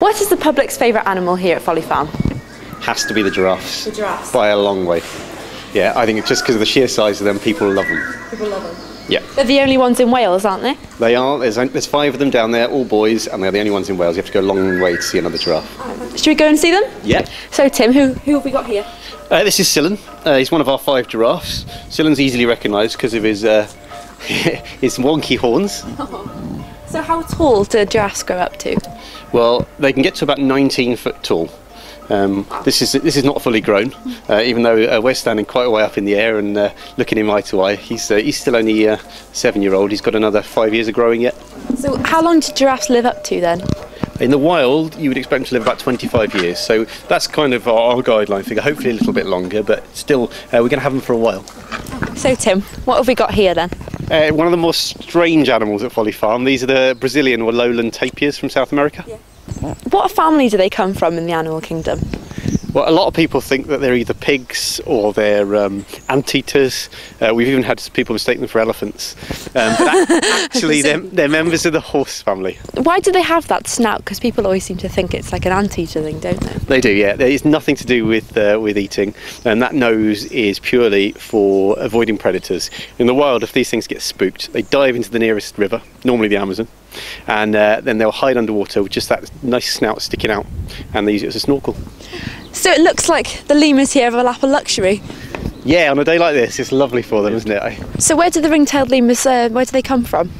What is the public's favourite animal here at Folly Farm? Has to be the giraffes. The giraffes? By a long way. Yeah, I think it's just because of the sheer size of them, people love them. People love them? Yeah. They're the only ones in Wales, aren't they? They are. There's 5 of them down there, all boys, and they're the only ones in Wales. You have to go a long way to see another giraffe. Should we go and see them? Yeah. So Tim, who have we got here? This is Scyllin. He's one of our 5 giraffes. Scylin's easily recognised because of his his wonky horns. So how tall do giraffes grow up to? Well, they can get to about 19 foot tall. This is not fully grown, even though we're standing quite a way up in the air and looking him eye to eye. He's still only a 7-year-old. He's got another 5 years of growing yet. So how long do giraffes live up to then? In the wild, you would expect them to live about 25 years. So that's kind of our guideline figure. Hopefully a little bit longer, but still, we're going to have them for a while. So Tim, what have we got here then? One of the more strange animals at Folly Farm. These are the Brazilian or lowland tapirs from South America. Yeah. What family do they come from in the animal kingdom? Well, a lot of people think that they're either pigs or they're anteaters. We've even had people mistake them for elephants. But actually, they're members of the horse family. Why do they have that snout? Because people always seem to think it's like an anteater thing, don't they? They do, yeah. It's nothing to do with eating, and that nose is purely for avoiding predators. In the wild, if these things get spooked, they dive into the nearest river, normally the Amazon, and then they'll hide underwater with just that nice snout sticking out, and they use it as a snorkel. So it looks like the lemurs here have a lap of luxury. Yeah, on a day like this, it's lovely for them, isn't it? So where do the ring-tailed lemurs, where do they come from?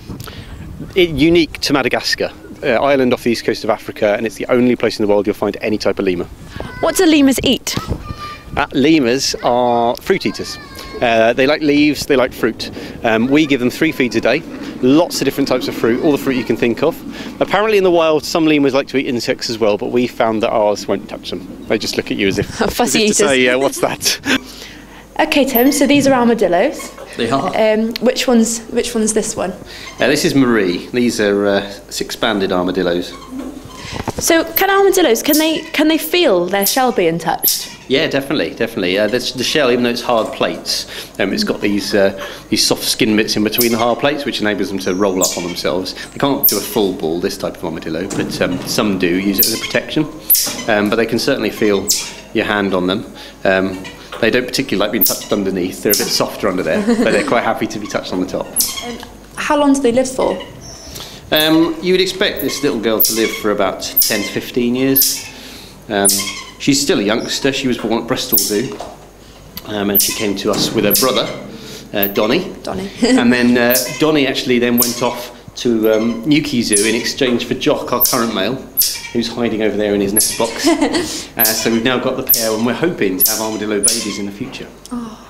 Unique to Madagascar, island off the east coast of Africa, and it's the only place in the world you'll find any type of lemur. What do lemurs eat? Lemurs are fruit eaters. They like leaves, they like fruit. We give them 3 feeds a day, lots of different types of fruit, all the fruit you can think of. Apparently in the wild some lemurs like to eat insects as well, but we found that ours won't touch them. They just look at you as if, fussy eaters. To say, yeah, what's that? Okay Tim, so these are armadillos. They are. Which one's this one? This is Marie. These are 6 banded armadillos. So can armadillos, can they feel their shell being touched? Yeah, definitely. The shell, even though it's hard plates, it's got these soft skin bits in between the hard plates, which enables them to roll up on themselves. They can't do a full ball, this type of armadillo, but some do use it as a protection. But they can certainly feel your hand on them. They don't particularly like being touched underneath. They're a bit softer under there, but they're quite happy to be touched on the top. How long do they live for? You would expect this little girl to live for about 10 to 15 years. She's still a youngster. She was born at Bristol Zoo, and she came to us with her brother, Donnie. And then Donnie actually then went off to Newquay Zoo in exchange for Jock, our current male, who's hiding over there in his nest box. So we've now got the pair, and we're hoping to have armadillo babies in the future. Oh.